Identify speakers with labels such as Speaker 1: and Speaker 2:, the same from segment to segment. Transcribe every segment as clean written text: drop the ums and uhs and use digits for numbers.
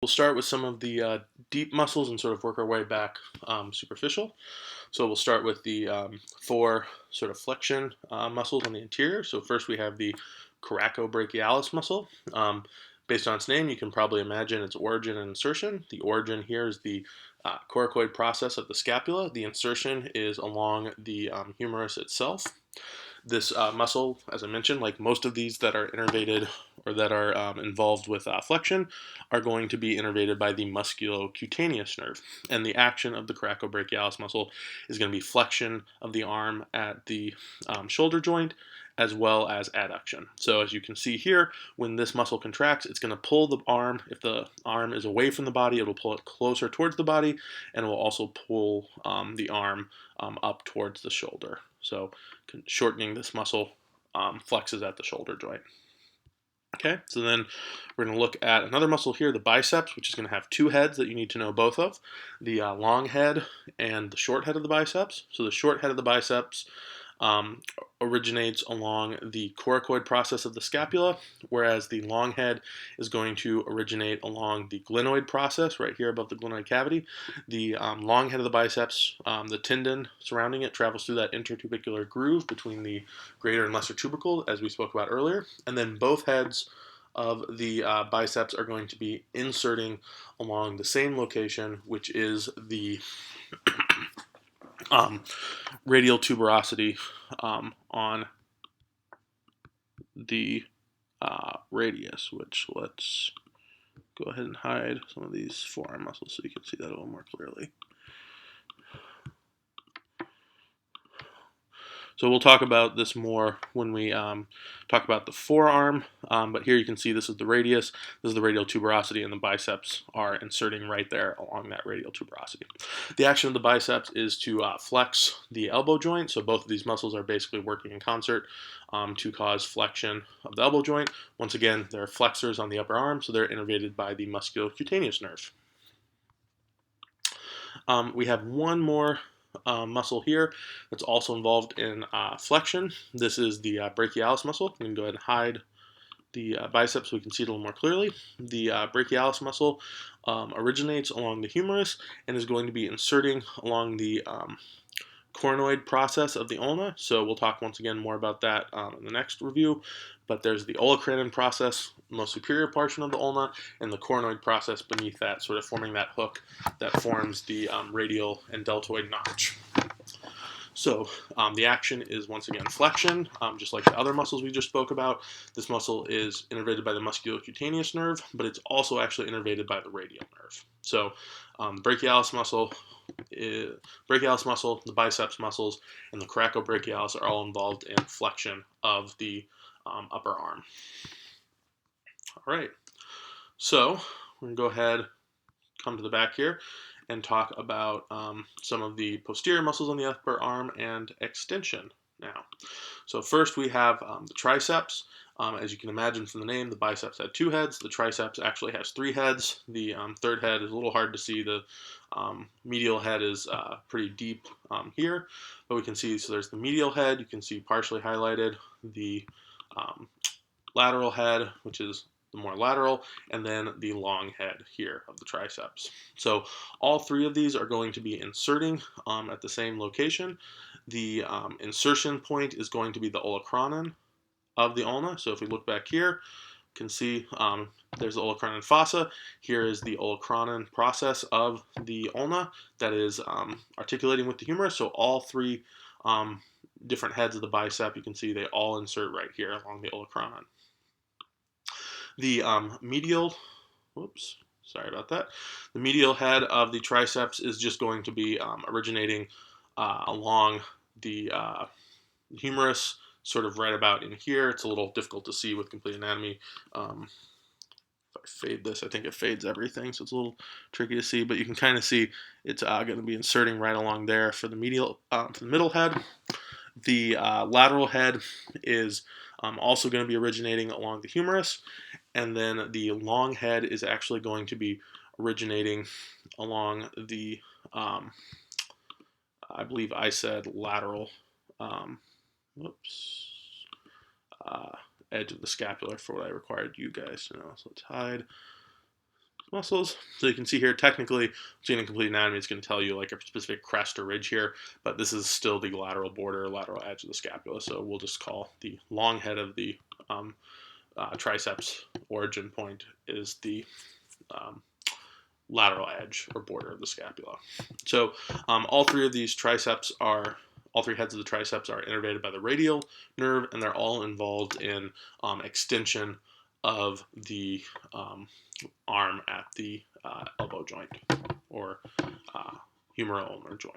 Speaker 1: start with some of the deep muscles and sort of work our way back superficial. So we'll start with the four sort of flexion muscles on the anterior. So first we have the coracobrachialis muscle. Based on its name, you can probably imagine its origin and insertion. The origin here is the coracoid process of the scapula. The insertion is along the humerus itself. This muscle, as I mentioned, like most of these that are innervated or that are involved with flexion, are going to be innervated by the musculocutaneous nerve. And the action of the coracobrachialis muscle is going to be flexion of the arm at the shoulder joint, as well as adduction. So as you can see here, when this muscle contracts, it's going to pull the arm. If the arm is away from the body, it will pull it closer towards the body, and it will also pull the arm up towards the shoulder. So shortening this muscle flexes at the shoulder joint. Okay, so then we're going to look at another muscle here, the biceps, which is going to have two heads that you need to know both of, the long head and the short head of the biceps. So the short head of the biceps originates along the coracoid process of the scapula, whereas the long head is going to originate along the glenoid process right here above the glenoid cavity. The long head of the biceps, the tendon surrounding it travels through that intertubercular groove between the greater and lesser tubercle, as we spoke about earlier, and then both heads of the biceps are going to be inserting along the same location, which is the radial tuberosity on the radius, which let's go ahead and hide some of these forearm muscles so you can see that a little more clearly. So we'll talk about this more when we talk about the forearm, but here you can see this is the radius, this is the radial tuberosity, and the biceps are inserting right there along that radial tuberosity. The action of the biceps is to flex the elbow joint, so both of these muscles are basically working in concert to cause flexion of the elbow joint. Once again, there are flexors on the upper arm, so they're innervated by the musculocutaneous nerve. We have one more muscle here that's also involved in flexion. This is the brachialis muscle. We can go ahead and hide the biceps so we can see it a little more clearly. The brachialis muscle originates along the humerus and is going to be inserting along the coronoid process of the ulna. So we'll talk once again more about that in the next review. But there's the olecranon process, most superior portion of the ulna, and the coronoid process beneath that, sort of forming that hook that forms the radial and deltoid notch. So the action is once again flexion, just like the other muscles we just spoke about. This muscle is innervated by the musculocutaneous nerve, but it's also actually innervated by the radial nerve. So brachialis muscle, the biceps muscles, and the coracobrachialis are all involved in flexion of the upper arm. All right, so we're going to go ahead, come to the back here, and talk about some of the posterior muscles on the upper arm and extension now. So first we have the triceps. As you can imagine from the name, the biceps had two heads. The triceps actually has three heads. The third head is a little hard to see. The medial head is pretty deep here, but we can see, so there's the medial head. You can see partially highlighted the lateral head, which is the more lateral, and then the long head here of the triceps. So all three of these are going to be inserting at the same location. The insertion point is going to be the olecranon of the ulna. So if we look back here, you can see there's the olecranon fossa. Here is the olecranon process of the ulna that is articulating with the humerus. So all three different heads of the bicep, you can see they all insert right here along the olecranon. The medial, sorry about that. The medial head of the triceps is just going to be originating along the humerus, sort of right about in here. It's a little difficult to see with complete anatomy. If I fade this, I think it fades everything, so it's a little tricky to see, but you can kind of see it's going to be inserting right along there for the medial, for the middle head. The lateral head is also going to be originating along the humerus, and then the long head is actually going to be originating along the, I believe I said lateral, edge of the scapula for what I required you guys to know. So let's hide muscles. So you can see here, technically, seeing a complete anatomy, it's going to tell you like a specific crest or ridge here, but this is still the lateral border, lateral edge of the scapula. So we'll just call the long head of the triceps origin point is the um, lateral edge or border of the scapula. So all three of these triceps are, all three heads of the triceps are innervated by the radial nerve, and they're all involved in extension of the arm at the elbow joint or humeral ulnar joint.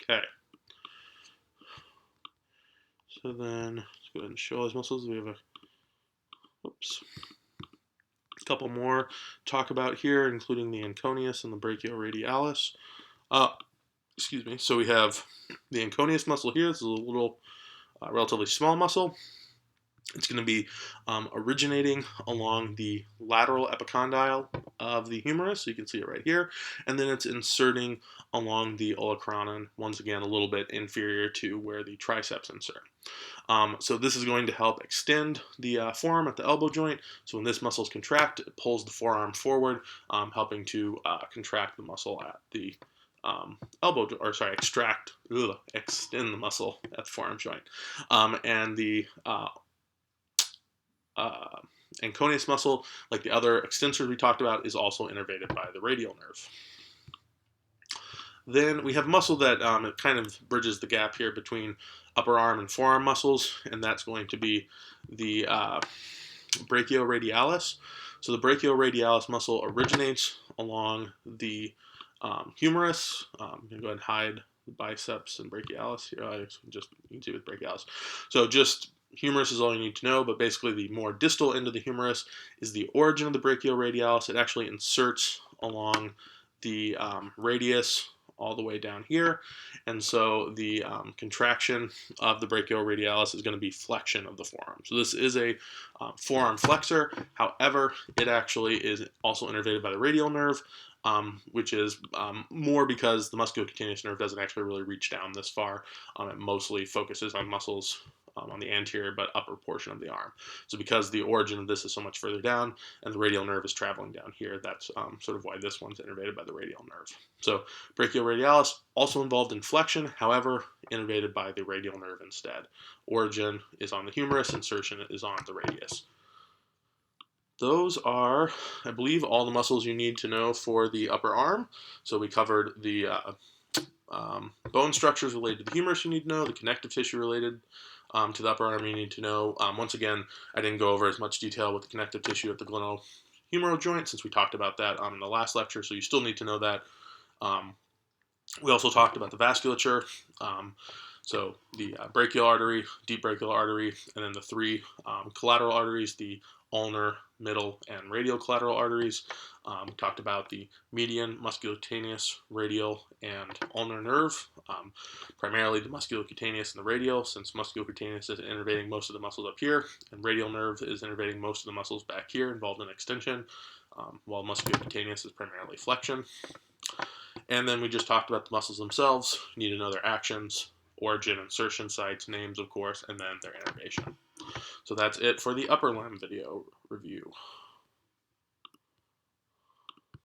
Speaker 1: Okay. So then let's go ahead and show those muscles. We have a couple more to talk about here, including the anconeus and the brachioradialis. Excuse me. So we have the anconeus muscle here. This is a little relatively small muscle. It's going to be originating along the lateral epicondyle of the humerus, so you can see it right here, and then it's inserting along the olecranon, once again a little bit inferior to where the triceps insert. So this is going to help extend the forearm at the elbow joint. So when this muscle is contract, it pulls the forearm forward, helping to contract the muscle at the elbow, or sorry, extend the muscle at the forearm joint. And the anconeus muscle, like the other extensors we talked about, is also innervated by the radial nerve. Then we have muscle that it kind of bridges the gap here between upper arm and forearm muscles, and that's going to be the brachioradialis. So the brachioradialis muscle originates along the humerus. I'm going to go ahead and hide the biceps and brachialis here. Just you can see with brachialis. So just humerus is all you need to know, but basically the more distal end of the humerus is the origin of the brachioradialis. It actually inserts along the radius all the way down here, and so the contraction of the brachioradialis is going to be flexion of the forearm. So this is a forearm flexor. However, it actually is also innervated by the radial nerve, which is more because the musculocutaneous nerve doesn't actually really reach down this far. It mostly focuses on muscles on the anterior but upper portion of the arm. So because the origin of this is so much further down and the radial nerve is traveling down here, that's sort of why this one's innervated by the radial nerve. So brachioradialis also involved in flexion, however, innervated by the radial nerve instead. Origin is on the humerus, insertion is on the radius. Those are, I believe, all the muscles you need to know for the upper arm. So we covered the bone structures related to the humerus you need to know, the connective tissue related to the upper arm you need to know. Once again, I didn't go over as much detail with the connective tissue at the glenohumeral joint since we talked about that in the last lecture, so you still need to know that. We also talked about the vasculature, so the brachial artery, deep brachial artery, and then the three collateral arteries, the ulnar, middle, and radial collateral arteries. We talked about the median, musculocutaneous, radial, and ulnar nerve, primarily the musculocutaneous and the radial, since musculocutaneous is innervating most of the muscles up here, and radial nerve is innervating most of the muscles back here involved in extension, while musculocutaneous is primarily flexion. And then we just talked about the muscles themselves. You need to know their actions, origin, insertion sites, names, of course, and then their innervation. So that's it for the upper limb video review.